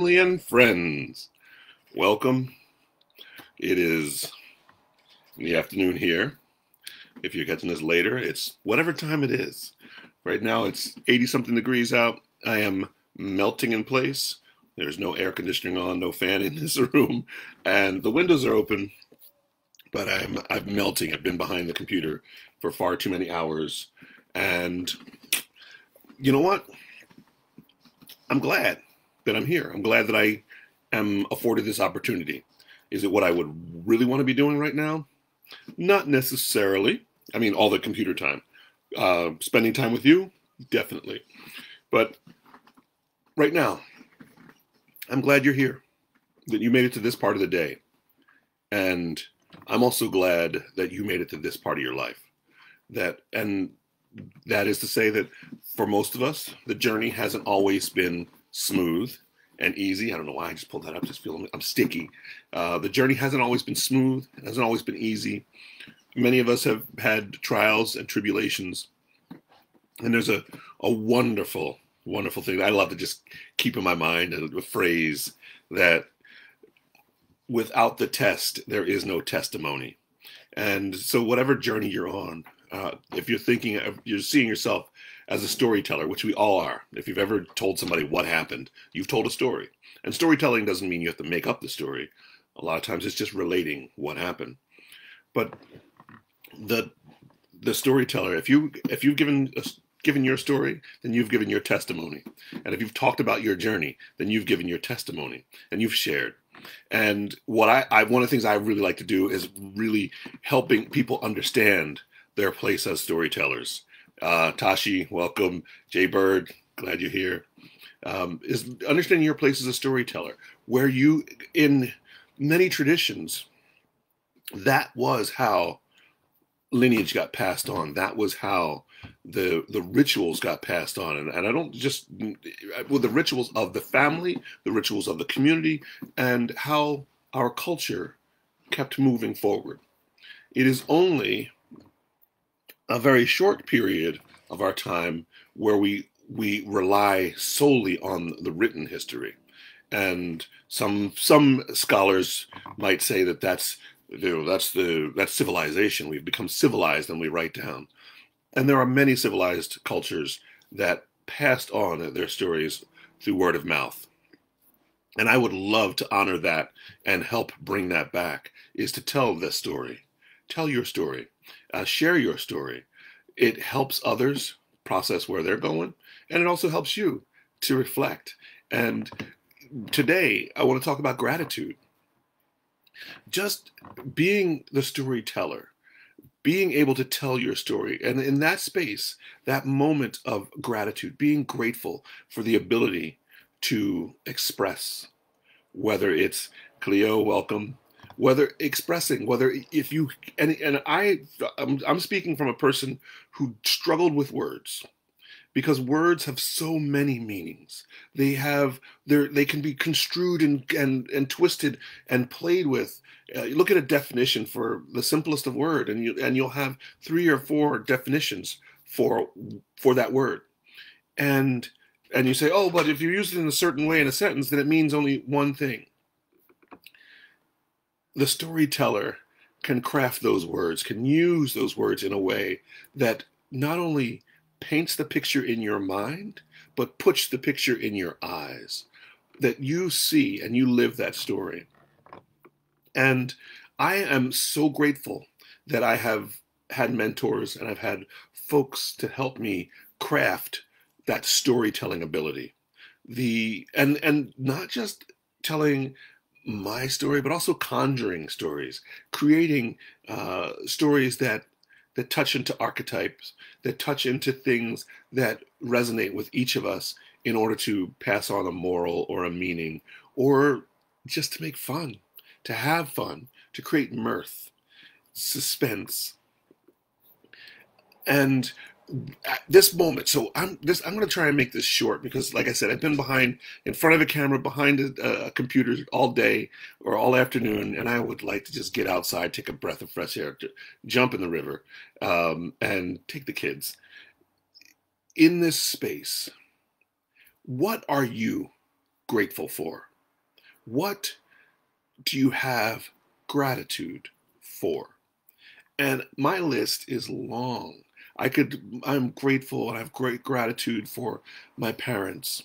Family and friends, welcome. It is in the afternoon here. If you're catching this later, it's whatever time it is. Right now, it's 80 something degrees out. I am melting in place. There's no air conditioning on, no fan in this room, and the windows are open, but I'm melting. I've been behind the computer for far too many hours. And you know what? I'm glad that I'm here. I'm glad that I am afforded this opportunity. Is it what I would really want to be doing right now? Not necessarily. I mean, all the computer time. Spending time with you, definitely. But right now, I'm glad you're here, that you made it to this part of the day. And I'm also glad that you made it to this part of your life. And that is to say that for most of us, the journey hasn't always been smooth and easy. I don't know why I just pulled that up. Just feeling I'm sticky. The journey hasn't always been smooth. It hasn't always been easy. Many of us have had trials and tribulations. And there's a wonderful, wonderful thing that I love to just keep in my mind, a phrase that without the test, there is no testimony. And so, whatever journey you're on, if you're thinking, you're seeing yourself as a storyteller, which we all are. If you've ever told somebody what happened, you've told a story. And storytelling doesn't mean you have to make up the story. A lot of times it's just relating what happened. But the storyteller, if you've given your story, then you've given your testimony. And if you've talked about your journey, then you've given your testimony and you've shared. And what one of the things I really like to do is really helping people understand their place as storytellers. Tashi, welcome. Jay Bird, glad you're here. Is understanding your place as a storyteller, where you, in many traditions, that was how lineage got passed on. That was how the rituals got passed on. And I don't just, with the rituals of the family, the rituals of the community, and how our culture kept moving forward. It is only a very short period of our time where we rely solely on the written history. And some scholars might say that that's civilization. We've become civilized and we write down. And there are many civilized cultures that passed on their stories through word of mouth. And I would love to honor that and help bring that back, is to tell this story. Tell your story. Share your story. It helps others process where they're going, and it also helps you to reflect. And today, I want to talk about gratitude. Just being the storyteller, being able to tell your story, and in that space, that moment of gratitude, being grateful for the ability to express, whether it's Cleo, welcome, whether expressing, whether if you I'm speaking from a person who struggled with words, because words have so many meanings. They can be construed and twisted and played with. Look at a definition for the simplest of word, and you'll have three or four definitions for that word, and you say, oh, but if you use it in a certain way in a sentence, then it means only one thing. The storyteller can craft those words, can use those words in a way that not only paints the picture in your mind, but puts the picture in your eyes, that you see and you live that story. And I am so grateful that I have had mentors and I've had folks to help me craft that storytelling ability. And not just telling my story, but also conjuring stories, creating stories that touch into archetypes, that touch into things that resonate with each of us in order to pass on a moral or a meaning, or just to make fun, to have fun, to create mirth, suspense. And at this moment, so I'm going to try and make this short because, like I said, I've been in front of a camera, behind a computer all day or all afternoon, and I would like to just get outside, take a breath of fresh air, jump in the river, and take the kids. In this space, what are you grateful for? What do you have gratitude for? And my list is long. I'm grateful and I have great gratitude for my parents,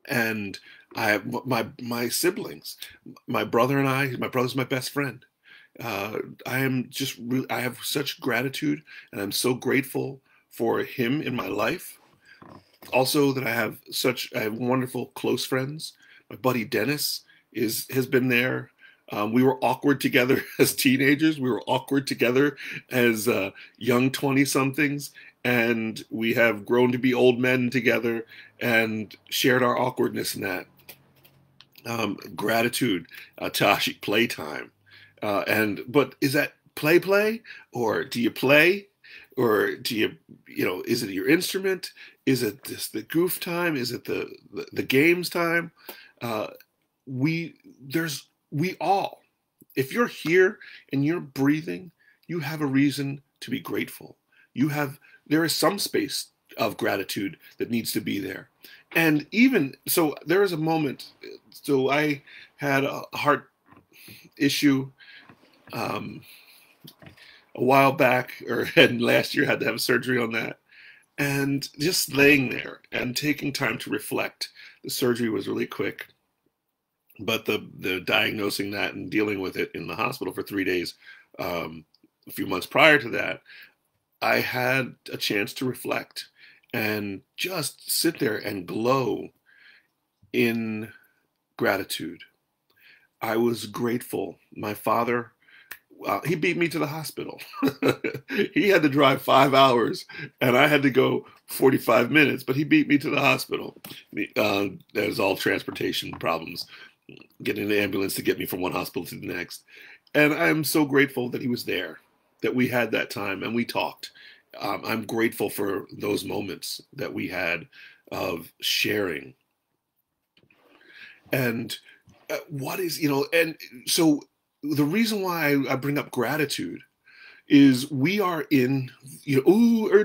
and I have my siblings, my brother and I. My brother's my best friend. I have such gratitude, and I'm so grateful for him in my life. Also, that I have wonderful close friends. My buddy Dennis is has been there. We were awkward together as teenagers. We were awkward together as young 20 somethings, and we have grown to be old men together and shared our awkwardness in that. Gratitude, Tashi, playtime. But is that play, or do you play, or do you, is it your instrument? Is it just the goof time? Is it the games time? Uh, we there's we all, if you're here and you're breathing, you have a reason to be grateful. There is some space of gratitude that needs to be there. And even so, there was a moment. So I had a heart issue um, a while back, and last year had to have surgery on that. And just laying there and taking time to reflect. The surgery was really quick, but the diagnosing that and dealing with it in the hospital for 3 days, a few months prior to that, I had a chance to reflect and just sit there and glow in gratitude. I was grateful. My father, he beat me to the hospital. He had to drive 5 hours, and I had to go 45 minutes, but he beat me to the hospital. There's all transportation problems, getting an ambulance to get me from one hospital to the next. And I'm so grateful that he was there, that we had that time and we talked. I'm grateful for those moments that we had of sharing. And and so the reason why I bring up gratitude is we are in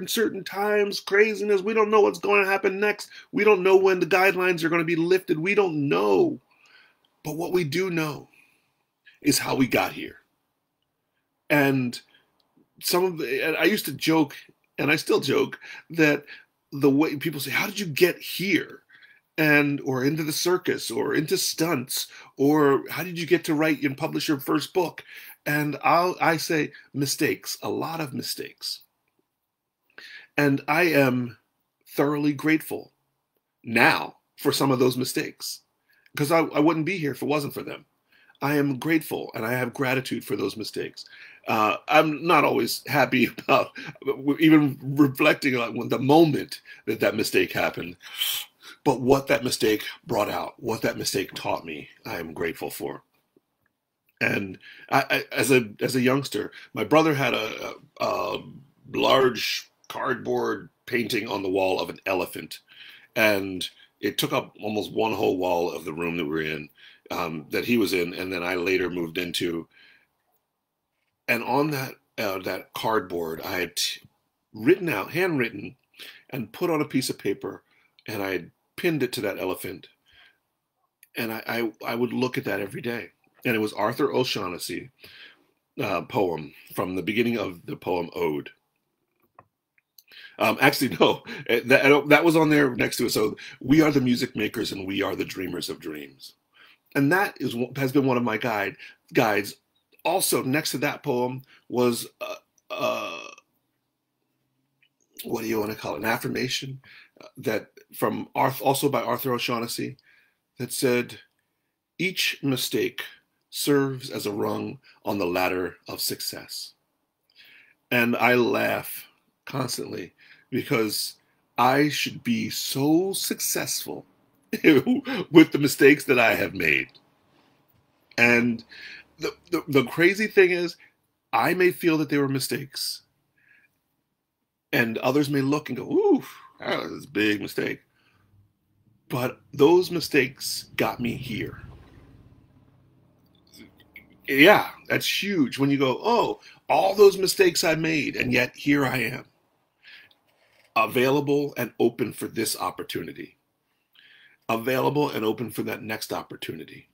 certain times, craziness. We don't know what's going to happen next. We don't know when the guidelines are going to be lifted. We don't know. But what we do know is how we got here. And and I used to joke, and I still joke, that the way people say, how did you get here? Or into the circus, or into stunts, or how did you get to write and publish your first book? And I say mistakes, a lot of mistakes. And I am thoroughly grateful now for some of those mistakes, because I wouldn't be here if it wasn't for them. I am grateful and I have gratitude for those mistakes. I'm not always happy about even reflecting on the moment that mistake happened, but what that mistake brought out, what that mistake taught me, I am grateful for. And as a youngster, my brother had a large cardboard painting on the wall of an elephant, and it took up almost one whole wall of the room that we were in, that he was in, and then I later moved into. And on that cardboard, I had written out, handwritten, and put on a piece of paper, and I had pinned it to that elephant. And I would look at that every day. And it was Arthur O'Shaughnessy poem from the beginning of the poem Ode. Actually, no, that was on there next to it. So we are the music makers and we are the dreamers of dreams. And that has been one of my guides. Also, next to that poem was what do you want to call it? An affirmation that from also by Arthur O'Shaughnessy, that said, "Each mistake serves as a rung on the ladder of success." And I laugh constantly because I should be so successful with the mistakes that I have made. And the crazy thing is, I may feel that they were mistakes, and others may look and go, "Ooh, that was a big mistake." But those mistakes got me here. Yeah, that's huge when you go, "Oh, all those mistakes I made, and yet here I am, available and open for this opportunity." available and open for that next opportunity.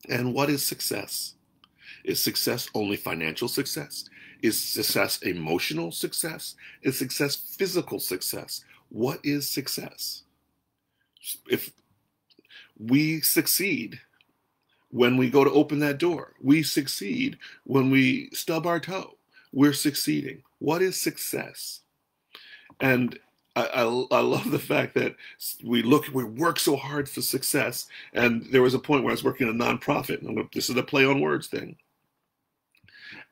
And what is success? Is success only financial success? Is success emotional success? Is success physical success? What is success? If we succeed when we go to open that door, we succeed when we stub our toe, we're succeeding. What is success? And I love the fact that we work so hard for success. And there was a point where I was working in a nonprofit, and this is a play on words thing.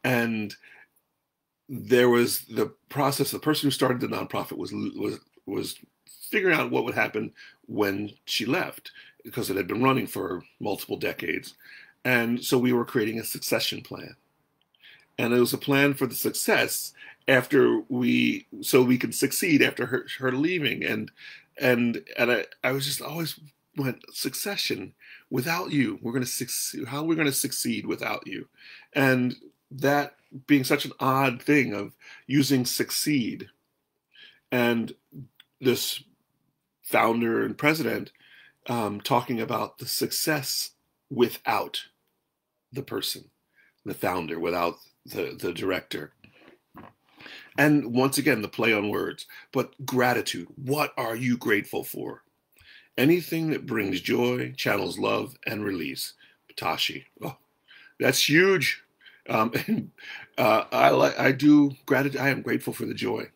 And there was the process. The person who started the nonprofit was figuring out what would happen when she left, because it had been running for multiple decades. And so we were creating a succession plan. And it was a plan for the success so we could succeed after her leaving. And I was just always went, succession, without you, we're going to succeed. How are we going to succeed without you? And that being such an odd thing of using succeed, and this founder and president talking about the success without the person, the founder, without the director. And once again, the play on words, but gratitude. What are you grateful for? Anything that brings joy, channels love, and release. Tashi. Oh, that's huge. I do gratitude. I am grateful for the joy.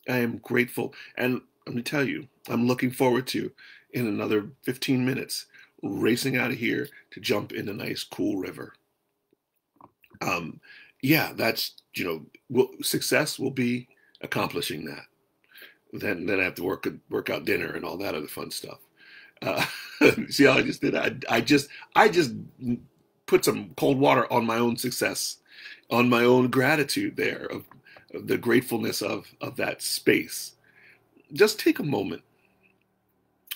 I am grateful. And let me tell you, I'm looking forward to, in another 15 minutes, racing out of here to jump in a nice, cool river. Yeah, that's, success will be accomplishing that. Then I have to work out dinner and all that other fun stuff. See how I just did that? I just put some cold water on my own success, on my own gratitude there, of the gratefulness of that space. Just take a moment.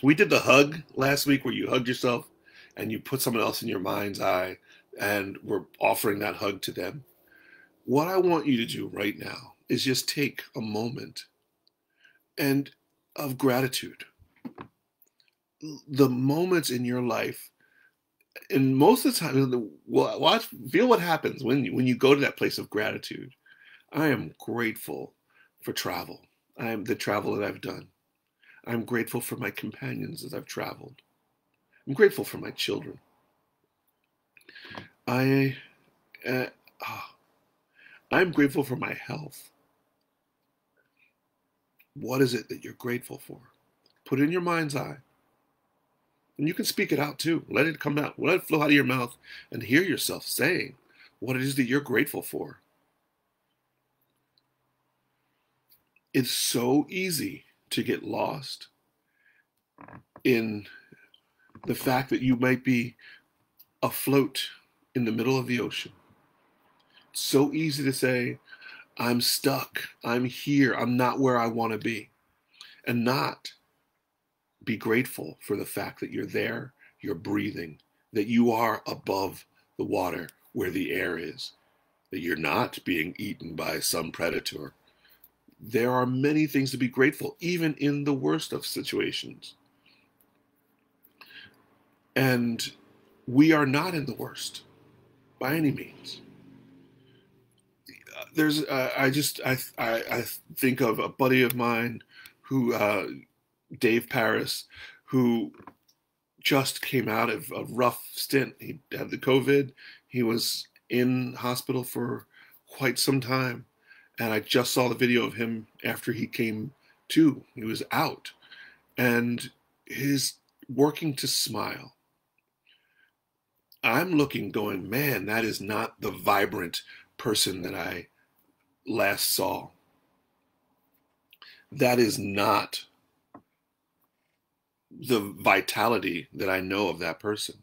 We did the hug last week, where you hugged yourself and you put someone else in your mind's eye, and we're offering that hug to them. What I want you to do right now is just take a moment and of gratitude. The moments in your life, and most of the time, feel what happens when you go to that place of gratitude. I am grateful for travel. I am the travel that I've done. I'm grateful for my companions as I've traveled. I'm grateful for my children. I'm grateful for my health. What is it that you're grateful for? Put it in your mind's eye. And you can speak it out too. Let it come out. Let it flow out of your mouth, and hear yourself saying what it is that you're grateful for. It's so easy to get lost in the fact that you might be afloat in the middle of the ocean. It's so easy to say, I'm stuck, I'm here, I'm not where I want to be, and not be grateful for the fact that you're there, you're breathing, that you are above the water where the air is, that you're not being eaten by some predator. There are many things to be grateful, even in the worst of situations. And we are not in the worst by any means. I think of a buddy of mine who, Dave Paris, who just came out of a rough stint. He had the COVID. He was in hospital for quite some time. And I just saw the video of him after he came to. He was out. And his working to smile. I'm looking, going, man, that is not the vibrant person that I last saw. That is not the vitality that I know of that person.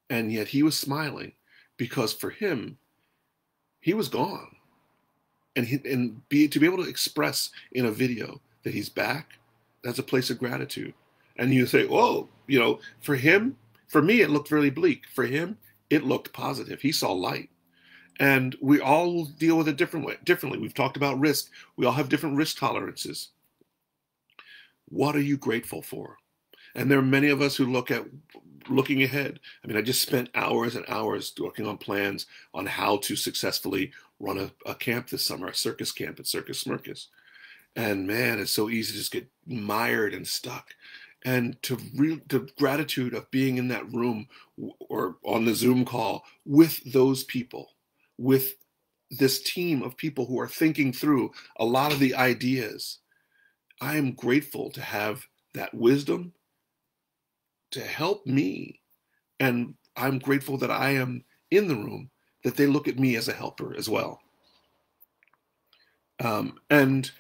And yet he was smiling, because for him, he was gone. And to be able to express in a video that he's back, that's a place of gratitude. And you say, whoa, for him, for me, it looked really bleak. For him, it looked positive. He saw light. And we all deal with it differently. We've talked about risk. We all have different risk tolerances. What are you grateful for? And there are many of us who looking ahead. I mean, I just spent hours and hours working on plans on how to successfully run a camp this summer, a circus camp at Circus Smirkus. And man, it's so easy to just get mired and stuck. And the gratitude of being in that room or on the Zoom call with those people, with this team of people who are thinking through a lot of the ideas. I am grateful to have that wisdom to help me. And I'm grateful that I am in the room, that they look at me as a helper as well. And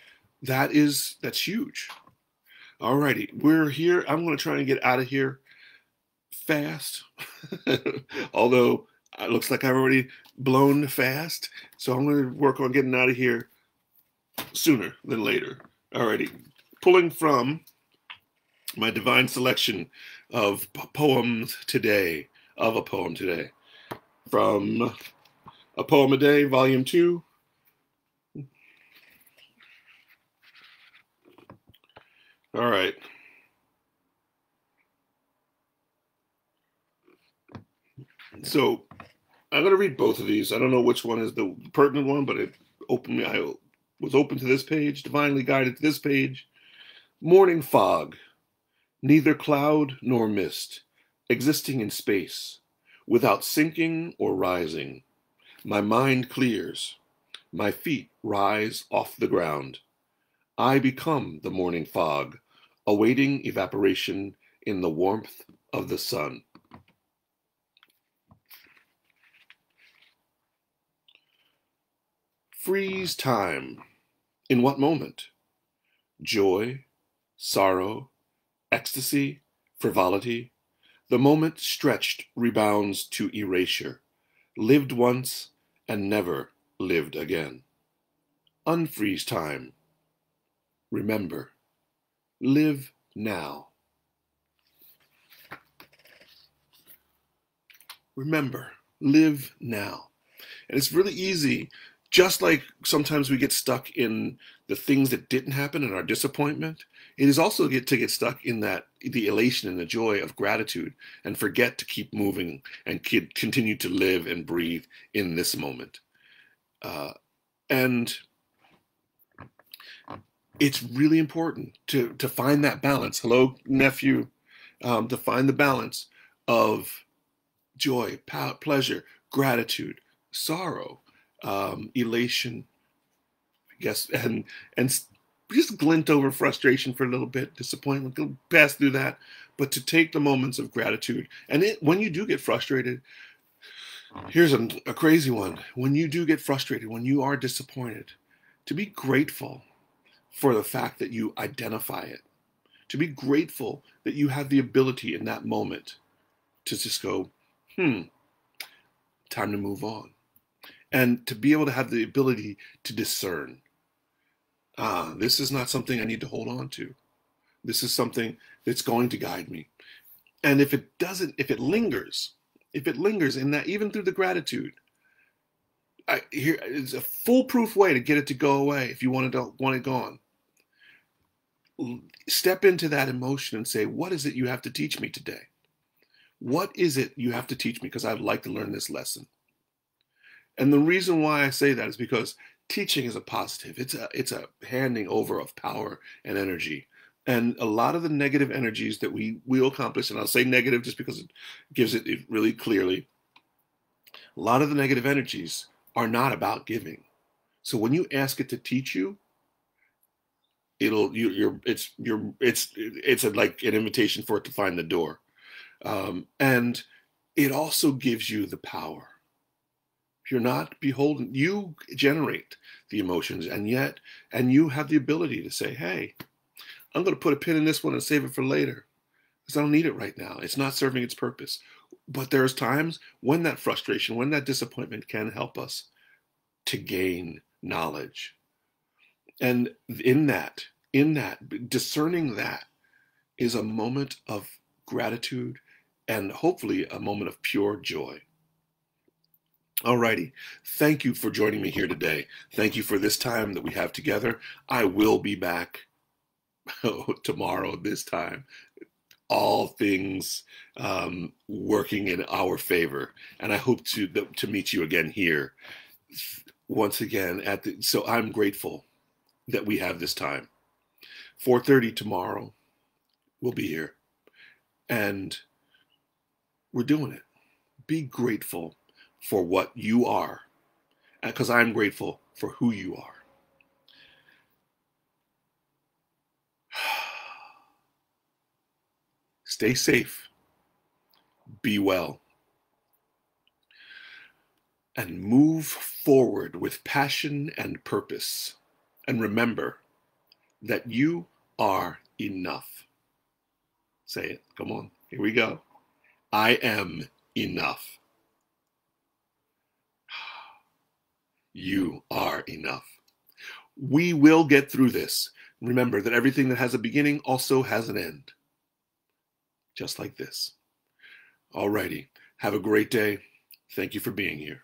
that's huge. All righty, we're here. I'm going to try and get out of here fast, although it looks like I've already blown fast. So I'm going to work on getting out of here sooner than later. All righty, pulling from my divine selection of poems today, of a poem today, from A Poem a Day, Volume 2. All right. So I'm going to read both of these. I don't know which one is the pertinent one, but I was open to this page, divinely guided to this page. Morning fog, neither cloud nor mist, existing in space, without sinking or rising. My mind clears. My feet rise off the ground. I become the morning fog, awaiting evaporation in the warmth of the sun. Freeze time. In what moment? Joy, sorrow, ecstasy, frivolity. The moment stretched rebounds to erasure, lived once and never lived again. Unfreeze time. Remember. Live now. Remember, live now. And it's really easy, just like sometimes we get stuck in the things that didn't happen and our disappointment. It is also to get stuck in the elation and the joy of gratitude and forget to keep moving and continue to live and breathe in this moment. And it's really important to find that balance. Hello, nephew. To find the balance of joy, pleasure, gratitude, sorrow, elation, I guess, and just glint over frustration for a little bit, disappointment, go pass through that, but to take the moments of gratitude. And when you do get frustrated, here's a crazy one. When you do get frustrated, when you are disappointed, to be grateful for the fact that you identify it, to be grateful that you have the ability in that moment to just go, time to move on. And to be able to have the ability to discern, this is not something I need to hold on to. This is something that's going to guide me. And if it lingers in that, even through the gratitude, here is a foolproof way to get it to go away if you want it gone. Step into that emotion and say, what is it you have to teach me today? What is it you have to teach me? Because I'd like to learn this lesson. And the reason why I say that is because teaching is a positive. It's a handing over of power and energy. And a lot of the negative energies that we will accomplish, and I'll say negative just because it gives it really clearly, a lot of the negative energies are not about giving. So when you ask it to teach you, it's like an invitation for it to find the door. And it also gives you the power. You're not beholden. You generate the emotions, and you have the ability to say, hey, I'm going to put a pin in this one and save it for later because I don't need it right now. It's not serving its purpose. But there's times when that frustration, when that disappointment can help us to gain knowledge. And in that, discerning that is a moment of gratitude and hopefully a moment of pure joy. Alrighty. Thank you for joining me here today. Thank you for this time that we have together. I will be back tomorrow this time. all things working in our favor. And I hope to meet you again here once again so I'm grateful that we have this time. 4:30 tomorrow, we'll be here. And we're doing it. Be grateful for what you are, because I'm grateful for who you are. Stay safe. Be well. And move forward with passion and purpose. And remember that you are enough. Say it. Come on. Here we go. I am enough. You are enough. We will get through this. Remember that everything that has a beginning also has an end. Just like this. Alrighty. Have a great day. Thank you for being here.